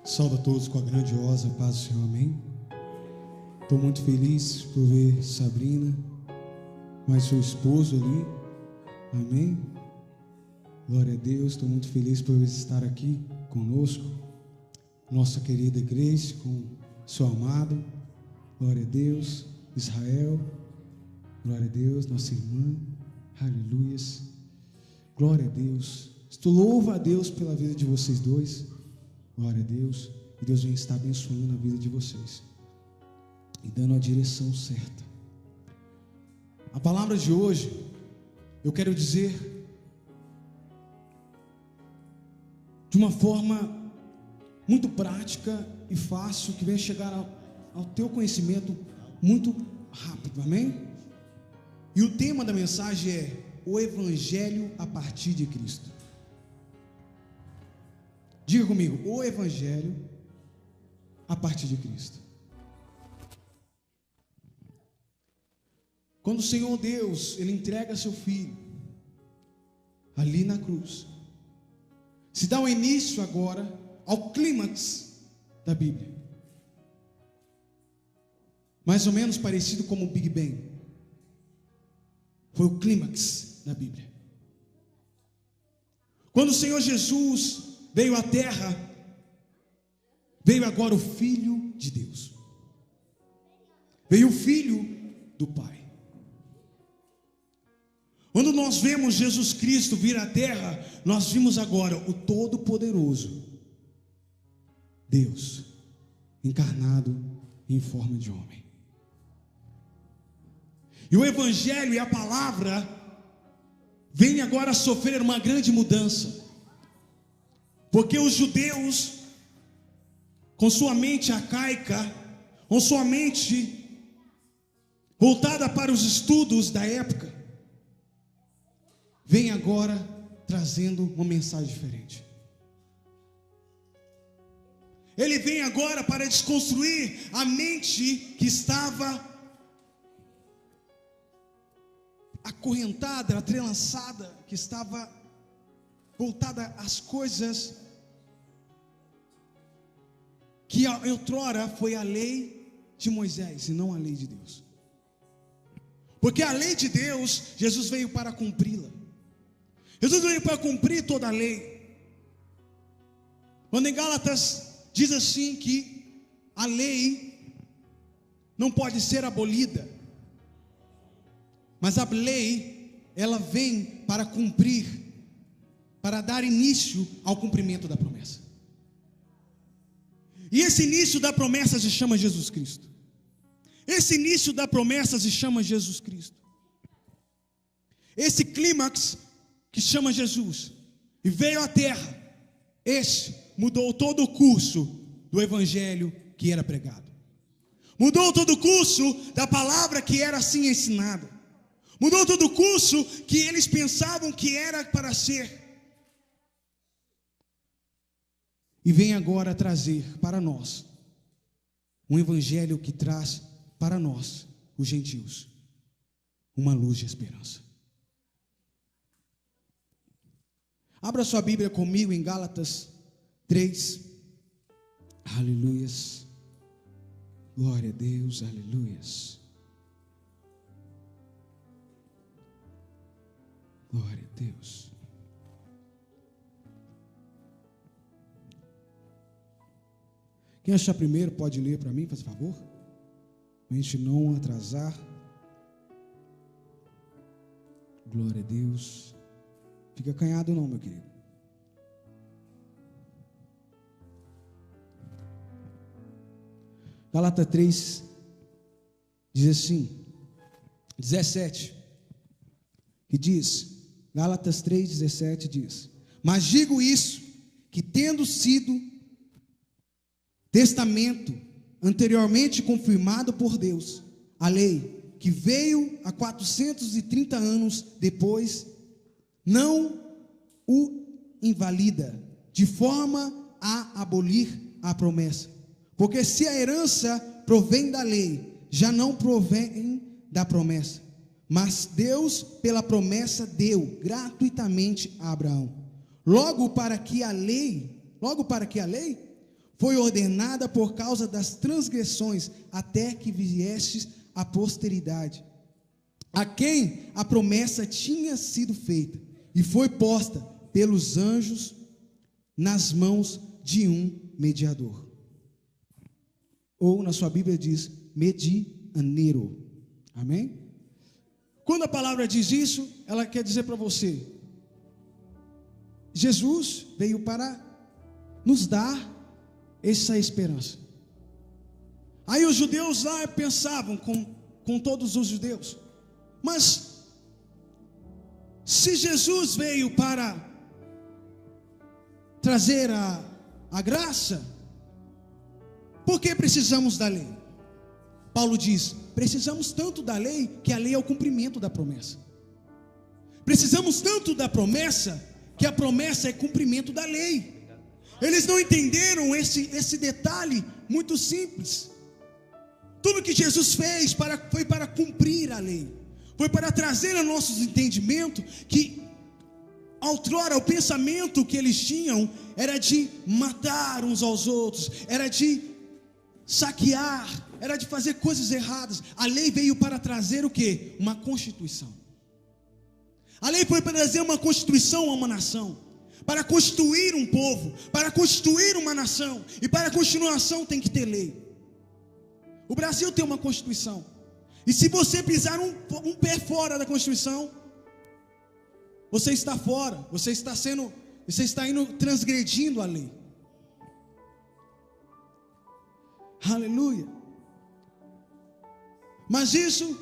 Saúdo a todos com a grandiosa paz do Senhor, amém? Estou muito feliz por ver Sabrina, mais seu esposo ali, amém? Glória a Deus, estou muito feliz por estar aqui conosco, nossa querida igreja, com seu amado, glória a Deus, Israel, glória a Deus, nossa irmã, aleluias, glória a Deus. Estou louvo a Deus pela vida de vocês dois, glória a Deus, e Deus vem estar abençoando a vida de vocês e dando a direção certa. A palavra de hoje, eu quero dizer de uma forma muito prática e fácil, que venha chegar ao teu conhecimento muito rápido, amém? E o tema da mensagem é o Evangelho a partir de Cristo. Diga comigo, o Evangelho a partir de Cristo. Quando o Senhor Deus, Ele entrega seu Filho ali na cruz, se dá o início agora ao clímax da Bíblia, mais ou menos parecido como o Big Bang. Foi o clímax da Bíblia. Quando o Senhor Jesus veio à terra, veio agora o Filho de Deus, veio o Filho do Pai. Quando nós vemos Jesus Cristo vir à terra, nós vimos agora o Todo-Poderoso Deus encarnado em forma de homem. E o Evangelho e a palavra vêm agora a sofrer uma grande mudança, porque os judeus, com sua mente arcaica, com sua mente voltada para os estudos da época, vem agora trazendo uma mensagem diferente. Ele vem agora para desconstruir a mente que estava acorrentada, entrelaçada, que estava voltada às coisas que outrora foi a lei de Moisés e não a lei de Deus. Porque a lei de Deus, Jesus veio para cumpri-la. Jesus veio para cumprir toda a lei. Quando em Gálatas diz assim que a lei não pode ser abolida, mas a lei, ela vem para cumprir, para dar início ao cumprimento da promessa. E esse início da promessa se chama Jesus Cristo. Esse início da promessa se chama Jesus Cristo. Esse clímax que chama Jesus e veio à terra, esse mudou todo o curso do evangelho que era pregado. Mudou todo o curso da palavra que era assim ensinada. Mudou todo o curso que eles pensavam que era para ser. E vem agora trazer para nós um evangelho que traz para nós, os gentios, uma luz de esperança. Abra sua Bíblia comigo em Gálatas 3. Aleluias. Glória a Deus, aleluias. Glória a Deus. Quem achar primeiro pode ler para mim, faz favor, para a gente não atrasar. Glória a Deus. Fica acanhado não, meu querido. Gálatas 3 diz assim, 17, que diz, Gálatas 3:17 diz: mas digo isso, que tendo sido testamento anteriormente confirmado por Deus, a lei que veio há 430 anos depois, não o invalida, de forma a abolir a promessa. Porque se a herança provém da lei, já não provém da promessa. Mas Deus, pela promessa, deu gratuitamente a Abraão. Logo para que a lei foi ordenada por causa das transgressões, até que viesse a posteridade, a quem a promessa tinha sido feita, e foi posta pelos anjos nas mãos de um mediador. Ou na sua Bíblia diz, medianeiro. Amém? Quando a palavra diz isso, ela quer dizer para você, Jesus veio para nos dar essa esperança. Aí os judeus lá pensavam, com todos os judeus, mas se Jesus veio para trazer a graça, por que precisamos da lei? Paulo diz, precisamos tanto da lei, que a lei é o cumprimento da promessa. Precisamos tanto da promessa, que a promessa é cumprimento da lei. Eles não entenderam esse detalhe muito simples. Tudo que Jesus fez foi para cumprir a lei, foi para trazer a nossos entendimentos que outrora o pensamento que eles tinham era de matar uns aos outros, era de saquear, era de fazer coisas erradas. A lei veio para trazer o quê? Uma constituição. A lei foi para trazer uma constituição a uma nação, para constituir um povo, para constituir uma nação. E para a continuação tem que ter lei. O Brasil tem uma constituição, e se você pisar um pé fora da constituição, você está fora, você está indo transgredindo a lei. Aleluia. Mas isso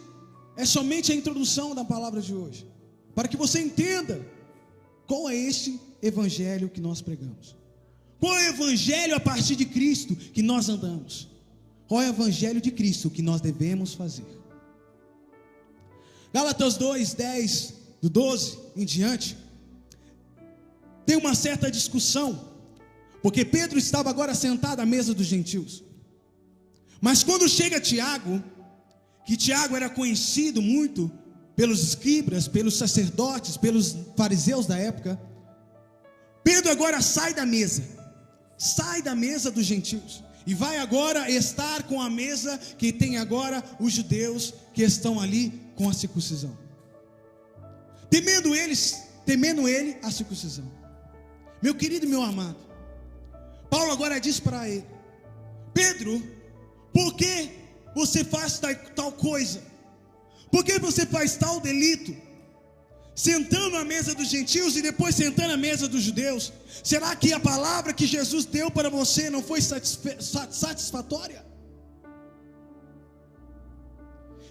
é somente a introdução da palavra de hoje, para que você entenda qual é este evangelho que nós pregamos, qual é o evangelho a partir de Cristo que nós andamos, qual é o evangelho de Cristo que nós devemos fazer. Gálatas 2:10, do 12 em diante, tem uma certa discussão, porque Pedro estava agora sentado à mesa dos gentios, mas quando chega Tiago, que Tiago era conhecido muito pelos escribas, pelos sacerdotes, pelos fariseus da época, Pedro agora sai da mesa dos gentios, e vai agora estar com a mesa que tem agora os judeus que estão ali com a circuncisão, temendo ele a circuncisão. Meu querido e meu amado, Paulo agora diz para ele: Pedro, por que você faz tal coisa? Por que você faz tal delito? Sentando à mesa dos gentios e depois sentando à mesa dos judeus. Será que a palavra que Jesus deu para você não foi satisfatória?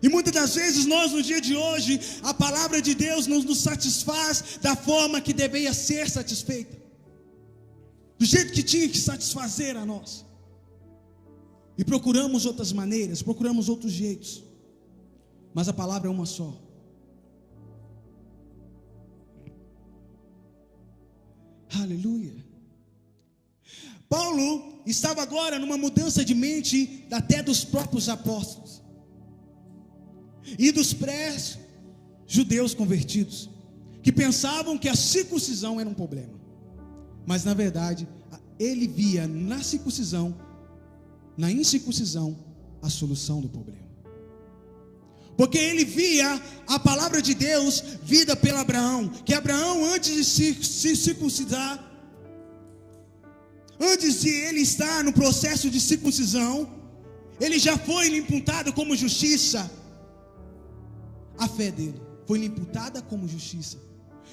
E muitas das vezes nós, no dia de hoje, a palavra de Deus não nos satisfaz da forma que deveria ser satisfeita, do jeito que tinha que satisfazer a nós, e procuramos outras maneiras, procuramos outros jeitos, mas a palavra é uma só. Aleluia. Paulo estava agora numa mudança de mente até dos próprios apóstolos e dos pré-judeus convertidos, que pensavam que a circuncisão era um problema, mas na verdade ele via na circuncisão, na incircuncisão, a solução do problema, porque ele via a palavra de Deus vida pelo Abraão, que Abraão, antes de se circuncidar, antes de ele estar no processo de circuncisão, ele já foi imputado como justiça. A fé dele foi imputada como justiça.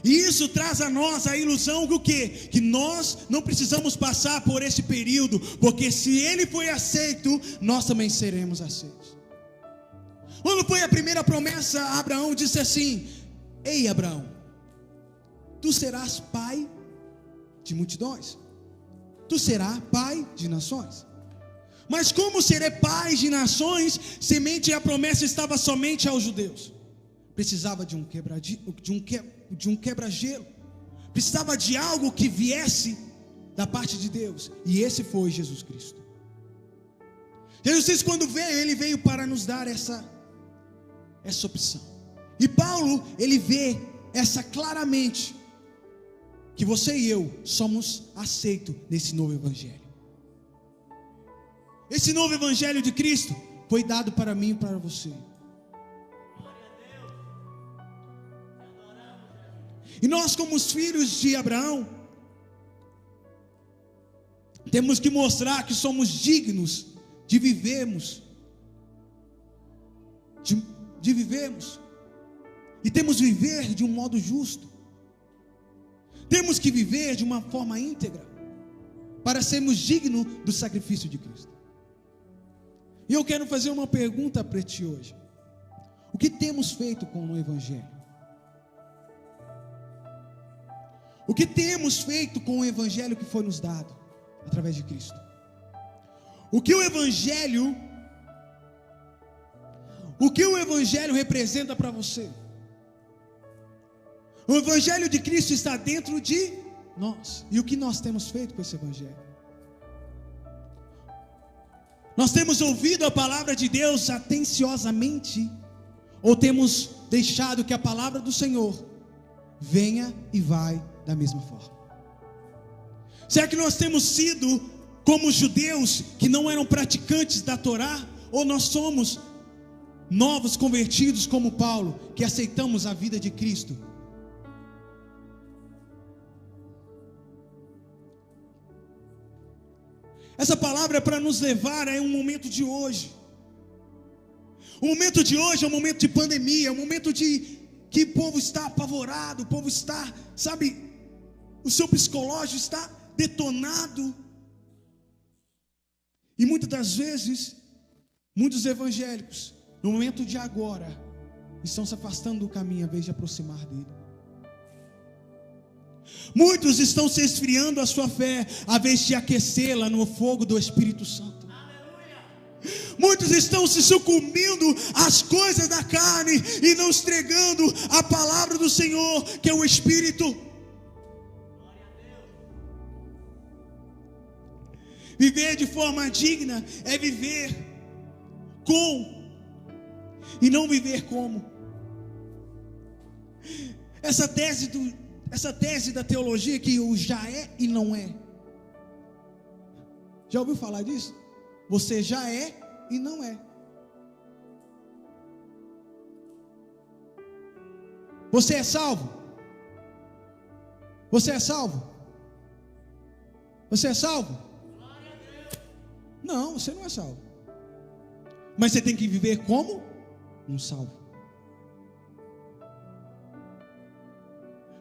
E isso traz a nós a ilusão do quê? Que nós não precisamos passar por esse período, porque se ele foi aceito, nós também seremos aceitos. Quando foi a primeira promessa, Abraão disse assim: ei Abraão, tu serás pai de multidões, tu serás pai de nações. Mas como serei pai de nações, semente a promessa estava somente aos judeus? Precisava de um quebra-gelo, precisava de algo que viesse da parte de Deus, e esse foi Jesus Cristo. Jesus Cristo, quando veio, ele veio para nos dar essa opção. E Paulo, ele vê essa claramente, que você e eu somos aceitos nesse novo evangelho. Esse novo evangelho de Cristo foi dado para mim e para você. E nós, como os filhos de Abraão, temos que mostrar que somos dignos de vivermos, de vivermos, e temos que viver de um modo justo. Temos que viver de uma forma íntegra, para sermos dignos do sacrifício de Cristo. E eu quero fazer uma pergunta para ti hoje: o que temos feito com o Evangelho? O que temos feito com o Evangelho que foi nos dado através de Cristo? O que o Evangelho representa para você? O Evangelho de Cristo está dentro de nós. E o que nós temos feito com esse Evangelho? Nós temos ouvido a palavra de Deus atenciosamente, ou temos deixado que a palavra do Senhor venha e vai da mesma forma? Será que nós temos sido como os judeus que não eram praticantes da Torá? Ou nós somos novos convertidos como Paulo, que aceitamos a vida de Cristo? Essa palavra é para nos levar a um momento de hoje. O momento de hoje é um momento de pandemia, é um momento de que o povo está apavorado, o povo está, sabe, o seu psicológico está detonado. E muitas das vezes, muitos evangélicos, no momento de agora, estão se afastando do caminho, em vez de aproximar dele. Muitos estão se esfriando a sua fé, a vez de aquecê-la no fogo do Espírito Santo. Muitos estão se sucumbindo às coisas da carne e não entregando a palavra do Senhor, que é o Espírito. Viver de forma digna é viver com e não viver como. Essa tese da teologia que o já é e não é. Já ouviu falar disso? Você já é e não é. Você é salvo? Você é salvo? Você é salvo? Não, você não é salvo. Mas você tem que viver como um salvo.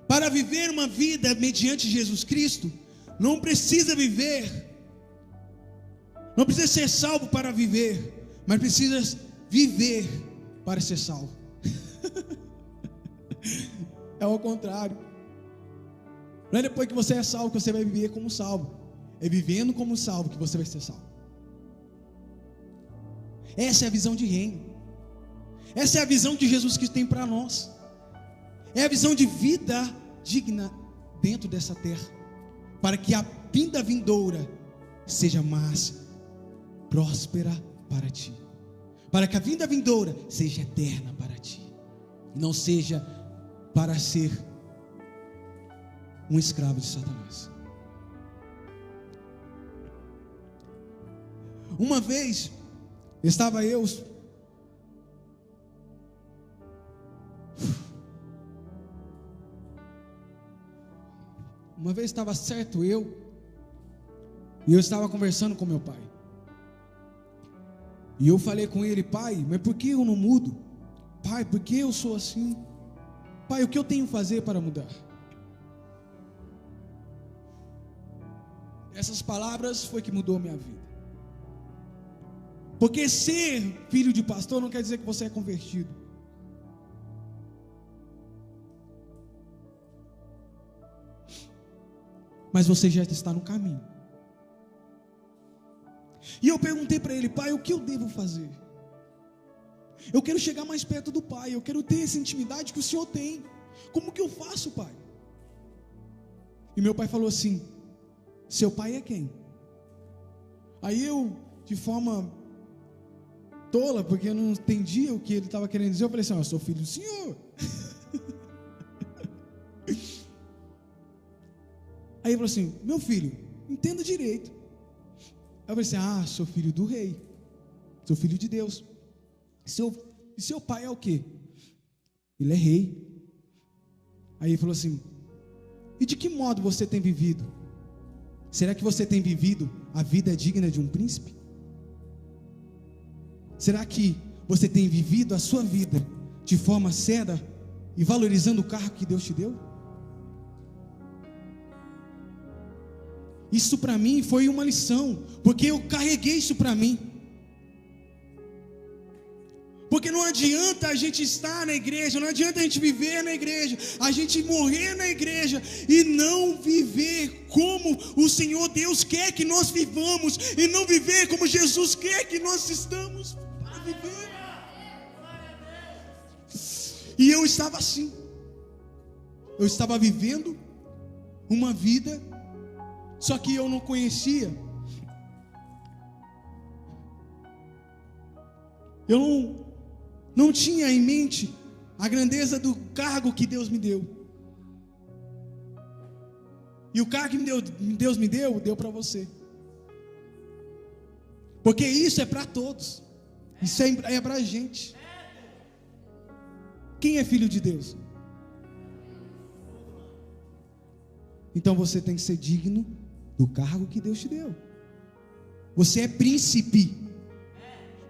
Para viver uma vida mediante Jesus Cristo, não precisa ser salvo para viver, mas precisa viver para ser salvo. É ao contrário. Não é depois que você é salvo que você vai viver como salvo. É vivendo como salvo que você vai ser salvo. Essa é a visão de reino. Essa é a visão que Jesus Cristo tem para nós. É a visão de vida digna dentro dessa terra, para que a vinda vindoura seja mais próspera para ti, para que a vinda vindoura seja eterna para ti, não seja para ser um escravo de Satanás. Uma vez estava eu e eu estava conversando com meu pai. E eu falei com ele: pai, mas por que eu não mudo? Pai, por que eu sou assim? Pai, o que eu tenho que fazer para mudar? Essas palavras foi que mudou a minha vida. Porque ser filho de pastor não quer dizer que você é convertido. Mas você já está no caminho. E eu perguntei para ele: pai, o que eu devo fazer? Eu quero chegar mais perto do pai, eu quero ter essa intimidade que o senhor tem. Como que eu faço, pai? E meu pai falou assim: seu pai é quem? Aí eu, de forma tola, porque eu não entendia o que ele estava querendo dizer, eu falei assim: eu sou filho do senhor. Aí ele falou assim: meu filho, entenda direito. Eu falei assim: sou filho do rei, sou filho de Deus. E seu pai é o quê? Ele é rei. Aí ele falou assim: e de que modo você tem vivido? Será que você tem vivido a vida digna de um príncipe? Será que você tem vivido a sua vida de forma séria e valorizando o cargo que Deus te deu? Isso para mim foi uma lição, porque eu carreguei isso para mim. Porque não adianta a gente estar na igreja, não adianta a gente viver na igreja, a gente morrer na igreja e não viver como o Senhor Deus quer que nós vivamos, e não viver como Jesus quer que nós estamos para viver. E eu estava assim, eu estava vivendo uma vida, só que eu não conhecia, eu não tinha em mente a grandeza do cargo que Deus me deu. E o cargo que Deus me deu para você. Porque isso é para todos. Isso é para a gente. Quem é filho de Deus? Então você tem que ser digno do cargo que Deus te deu. Você é príncipe.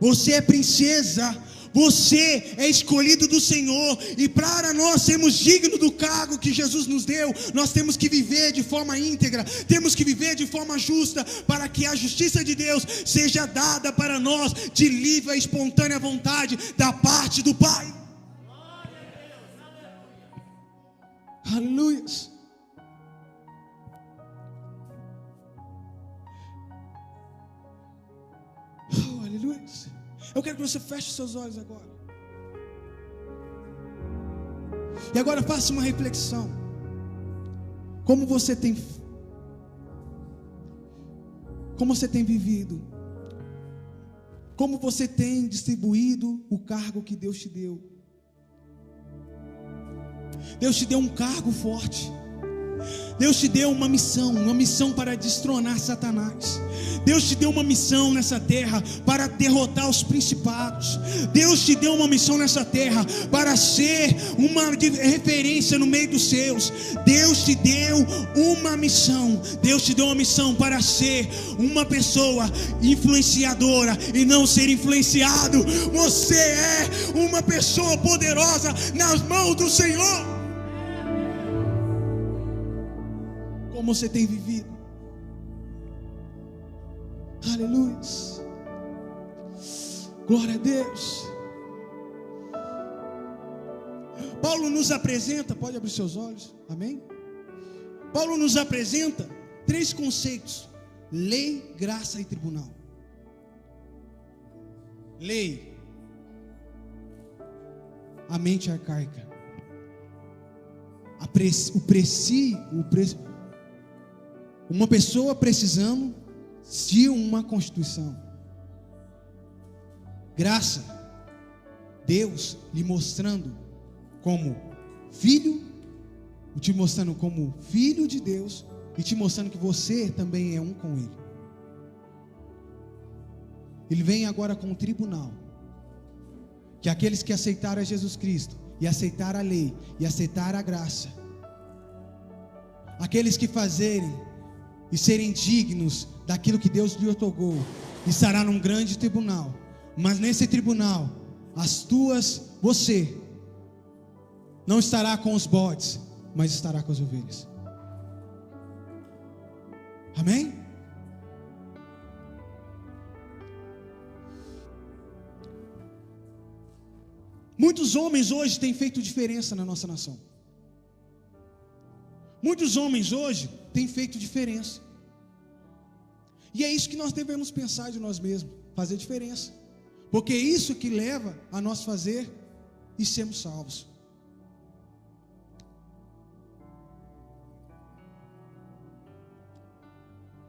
Você é princesa. Você é escolhido do Senhor, e para nós sermos dignos do cargo que Jesus nos deu, nós temos que viver de forma íntegra, temos que viver de forma justa, para que a justiça de Deus seja dada para nós de livre e espontânea vontade da parte do Pai. Aleluia. Oh, aleluia. Eu quero que você feche seus olhos agora. E agora faça uma reflexão. Como você tem vivido? Como você tem distribuído o cargo que Deus te deu? Deus te deu um cargo forte. Deus te deu uma missão para destronar Satanás. Deus te deu uma missão nessa terra para derrotar os principados. Deus te deu uma missão nessa terra para ser uma referência no meio dos seus. Deus te deu uma missão. Deus te deu uma missão para ser uma pessoa influenciadora e não ser influenciado. Você é uma pessoa poderosa nas mãos do Senhor. Como você tem vivido? Aleluia. Glória a Deus. Paulo nos apresenta, pode abrir seus olhos, amém? Paulo nos apresenta 3 conceitos: lei, graça e tribunal. Lei, a mente arcaica, uma pessoa precisando de uma constituição. Graça, Deus lhe mostrando como filho, te mostrando como filho de Deus, e te mostrando que você também é um com Ele. Ele vem agora com o tribunal, que aqueles que aceitaram a Jesus Cristo, e aceitaram a lei, e aceitaram a graça, aqueles que fazerem e serem dignos daquilo que Deus lhe otorgou, estará num grande tribunal. Mas nesse tribunal, você não estará com os bodes, mas estará com as ovelhas. Amém? Muitos homens hoje têm feito diferença na nossa nação. Muitos homens hoje têm feito diferença. E é isso que nós devemos pensar de nós mesmos, fazer diferença. Porque é isso que leva a nós fazer e sermos salvos.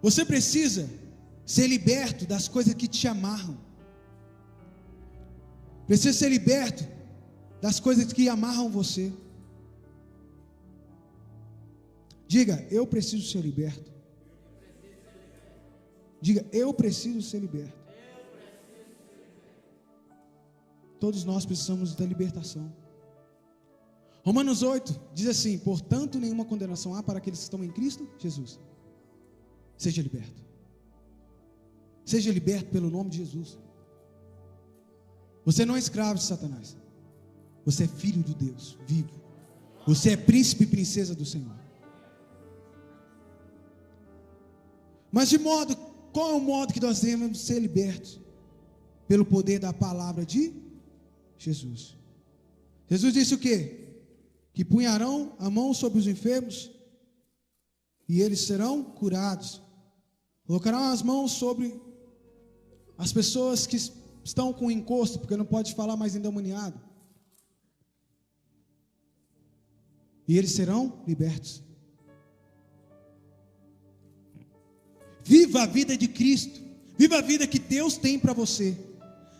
Você precisa ser liberto das coisas que te amarram. Precisa ser liberto das coisas que amarram você. Diga: eu preciso ser liberto Diga, eu preciso ser liberto. Todos nós precisamos da libertação. Romanos 8 diz assim: portanto, nenhuma condenação há para aqueles que estão em Cristo Jesus. Seja liberto. Seja liberto pelo nome de Jesus. Você não é escravo de Satanás. Você é filho de Deus vivo. Você é príncipe e princesa do Senhor. Mas qual é o modo que nós devemos ser libertos? Pelo poder da palavra de Jesus. Jesus disse o quê? Que punharão a mão sobre os enfermos e eles serão curados. Colocarão as mãos sobre as pessoas que estão com encosto, porque não pode falar mais endemoniado, e eles serão libertos. Viva a vida de Cristo. Viva a vida que Deus tem para você.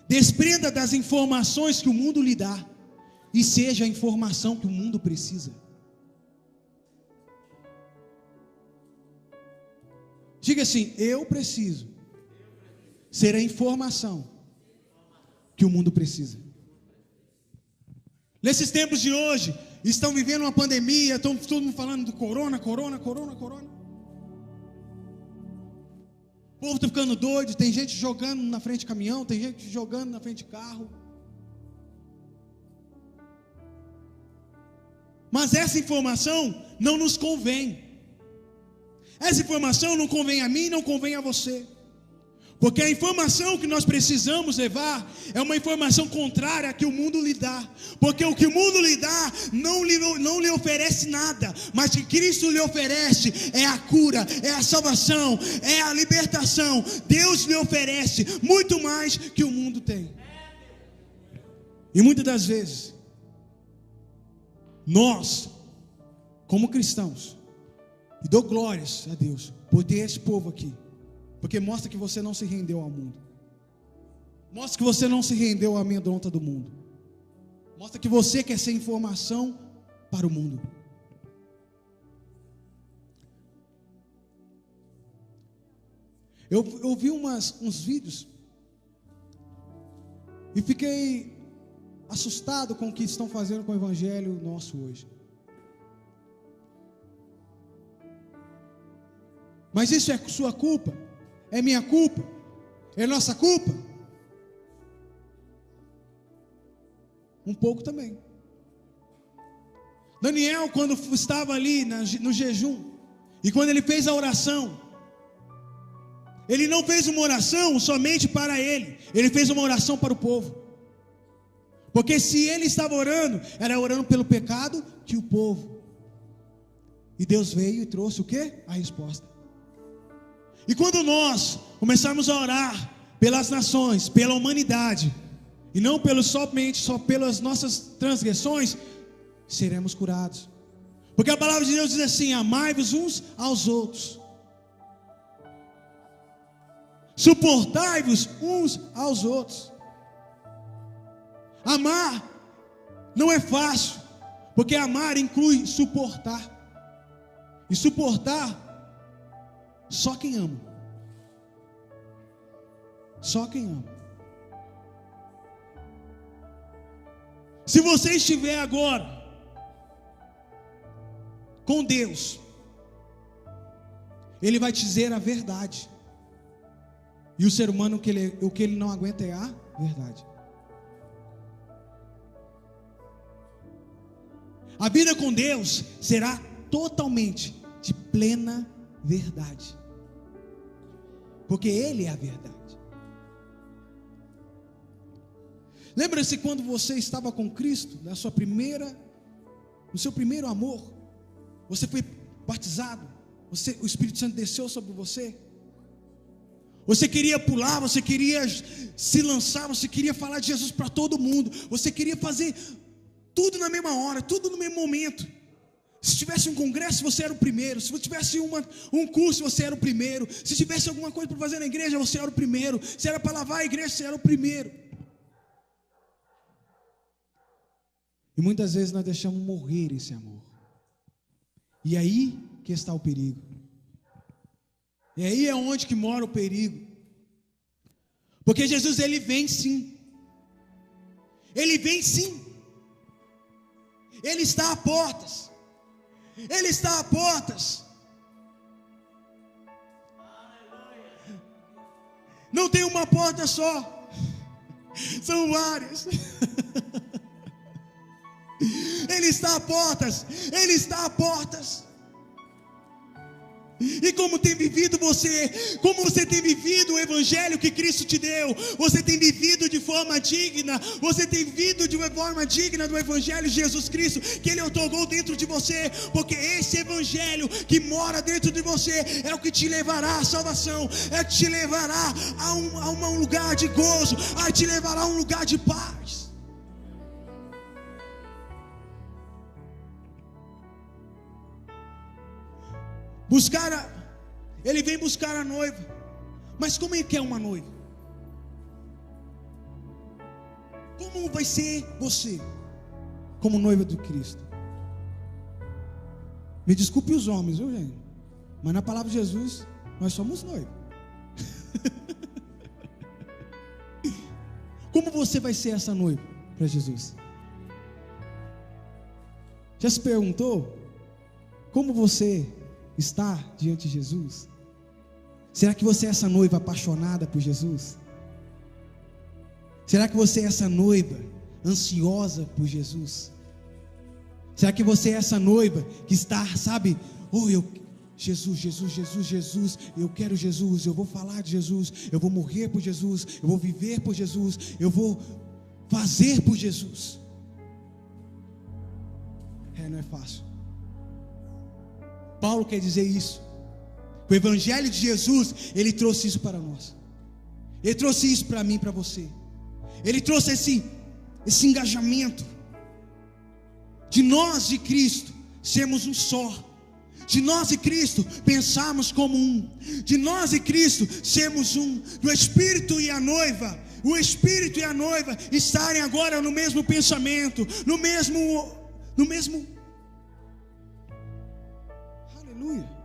Desprenda das informações que o mundo lhe dá e seja a informação que o mundo precisa. Diga assim: eu preciso ser a informação que o mundo precisa. Nesses tempos de hoje, estão vivendo uma pandemia, estão todo mundo falando do corona. O povo está ficando doido, tem gente jogando na frente de caminhão, tem gente jogando na frente de carro. Mas essa informação não nos convém. Essa informação não convém a mim, não convém a você. Porque a informação que nós precisamos levar é uma informação contrária à que o mundo lhe dá. Porque o que o mundo lhe dá não lhe oferece nada, mas que Cristo lhe oferece é a cura, é a salvação, é a libertação. Deus lhe oferece muito mais que o mundo tem. E muitas das vezes nós, como cristãos, e dou glórias a Deus por ter esse povo aqui, porque mostra que você não se rendeu ao mundo, mostra que você não se rendeu à amedronta do mundo, mostra que você quer ser informação para o mundo. Eu vi uns vídeos e fiquei assustado com o que estão fazendo com o evangelho nosso hoje. Mas isso é sua culpa? É minha culpa? É nossa culpa? Um pouco também. Daniel, quando estava ali no jejum, e quando ele fez a oração, ele não fez uma oração somente para ele fez uma oração para o povo. Porque se ele estava orando, era orando pelo pecado que o povo. E Deus veio e trouxe o quê? A resposta. E quando nós começarmos a orar pelas nações, pela humanidade, e não somente pelas nossas transgressões, seremos curados. Porque a palavra de Deus diz assim: amai-vos uns aos outros, suportai-vos uns aos outros. Amar não é fácil, porque amar inclui suportar, e suportar só quem ama. Só quem ama. Se você estiver agora com Deus, Ele vai te dizer a verdade. E o ser humano, o que ele não aguenta é a verdade. A vida com Deus será totalmente de plena verdade, porque Ele é a verdade. Lembra-se quando você estava com Cristo, no seu primeiro amor, você foi batizado, o Espírito Santo desceu sobre você, você queria pular, você queria se lançar, você queria falar de Jesus para todo mundo, você queria fazer tudo na mesma hora, tudo no mesmo momento. Se tivesse um congresso, você era o primeiro. Se tivesse um curso, você era o primeiro. Se tivesse alguma coisa para fazer na igreja, você era o primeiro. Se era para lavar a igreja, você era o primeiro. E muitas vezes nós deixamos morrer esse amor. E aí que está o perigo. E aí é onde que mora o perigo. Porque Jesus, ele vem sim. Ele vem sim. Ele está a portas. Ele está a portas. Não tem uma porta só. São várias. Ele está a portas. Ele está a portas. E como tem vivido você, como você tem vivido o evangelho que Cristo te deu, você tem vivido de forma digna, você tem vivido de uma forma digna do evangelho de Jesus Cristo, que Ele otorgou dentro de você, porque esse evangelho que mora dentro de você, é o que te levará à salvação, é o que te levará a um lugar de gozo, te levará a um lugar de paz. Ele vem buscar a noiva. Mas como é que é uma noiva? Como vai ser você como noiva de Cristo? Me desculpe os homens, viu, gente? Mas na palavra de Jesus, nós somos noivos. Como você vai ser essa noiva para Jesus? Já se perguntou como você está diante de Jesus? Será que você é essa noiva apaixonada por Jesus? Será que você é essa noiva ansiosa por Jesus? Será que você é essa noiva que está, sabe, Jesus, eu quero Jesus, eu vou falar de Jesus, eu vou morrer por Jesus, eu vou viver por Jesus, eu vou fazer por Jesus. Não é fácil. Paulo quer dizer isso. O evangelho de Jesus, ele trouxe isso para nós. Ele trouxe isso para mim, para você. Ele trouxe esse engajamento de nós e Cristo sermos um só, de nós e Cristo pensarmos como um, de nós e Cristo sermos um, do Espírito e a noiva, o Espírito e a noiva estarem agora no mesmo pensamento, no mesmo aleluia.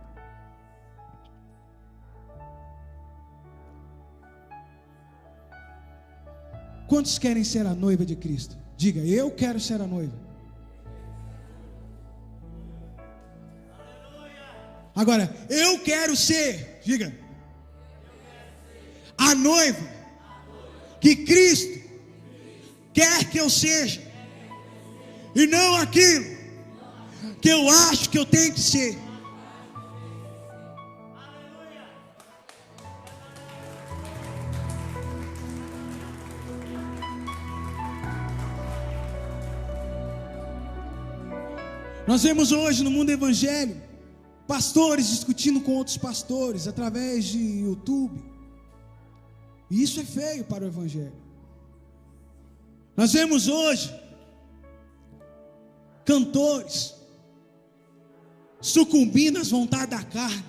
Quantos querem ser a noiva de Cristo? Diga, eu quero ser a noiva. Agora, eu quero ser, diga, a noiva que Cristo quer que eu seja, e não aquilo que eu acho que eu tenho que ser. Nós vemos hoje no mundo evangélico pastores discutindo com outros pastores através de YouTube, e isso é feio para o evangelho. Nós vemos hoje cantores sucumbindo às vontades da carne.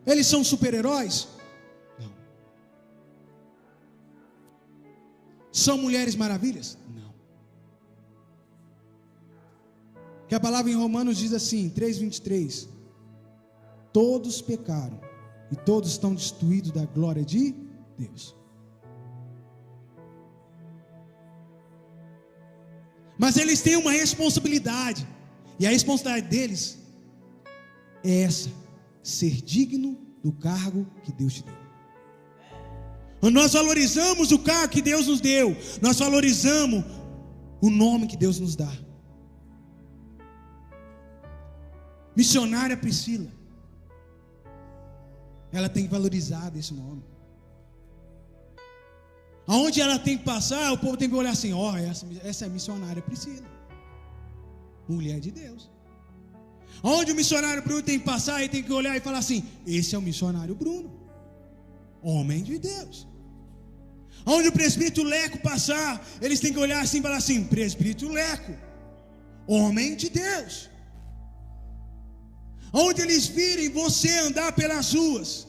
Eles são super-heróis? Não. São mulheres maravilhas? Não. Que a palavra em Romanos diz assim, 3:23: todos pecaram e todos estão destituídos da glória de Deus. Mas eles têm uma responsabilidade, e a responsabilidade deles é essa: ser digno do cargo que Deus te deu. Nós valorizamos o cargo que Deus nos deu, nós valorizamos o nome que Deus nos dá. Missionária Priscila, ela tem que valorizar esse nome. Aonde ela tem que passar, o povo tem que olhar assim: ó, essa é a missionária Priscila, mulher de Deus. Aonde o missionário Bruno tem que passar, ele tem que olhar e falar assim: esse é o missionário Bruno, homem de Deus. Aonde o presbítero Leco passar, eles têm que olhar assim e falar assim: presbítero Leco, homem de Deus. Aonde eles virem você andar pelas ruas,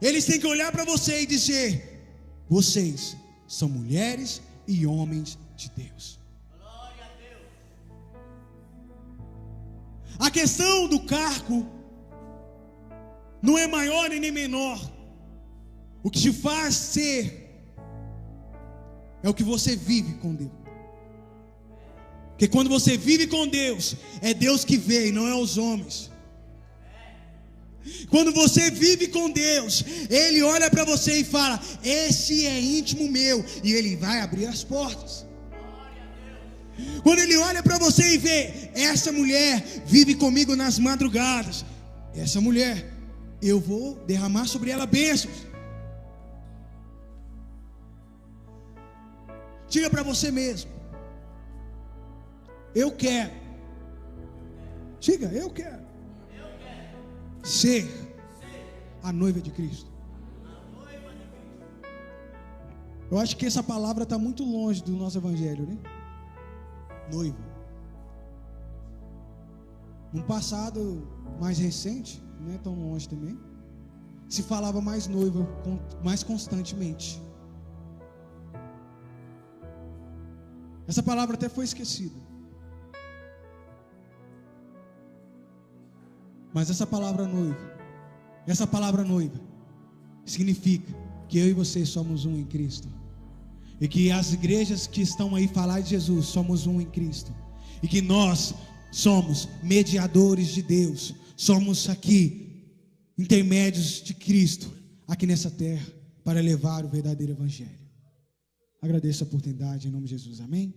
eles têm que olhar para você e dizer: vocês são mulheres e homens de Deus. A questão do cargo não é maior e nem menor. O que te faz ser é o que você vive com Deus. Porque quando você vive com Deus, é Deus que vê e não é os homens. Quando você vive com Deus, Ele olha para você e fala: esse é íntimo meu, e Ele vai abrir as portas. Quando Ele olha para você e vê: essa mulher vive comigo nas madrugadas, essa mulher, eu vou derramar sobre ela bênçãos. Diga para você mesmo: eu quero. Diga: eu quero ser a noiva de Cristo. Eu acho que essa palavra está muito longe do nosso evangelho, né? Noiva. No passado mais recente, não é tão longe também, se falava mais noiva, mais constantemente. Essa palavra até foi esquecida. Mas essa palavra noiva, significa que eu e você somos um em Cristo. E que as igrejas que estão aí falar de Jesus, somos um em Cristo. E que nós somos mediadores de Deus. Somos aqui intermédios de Cristo aqui nessa terra para levar o verdadeiro evangelho. Agradeço a oportunidade em nome de Jesus, amém?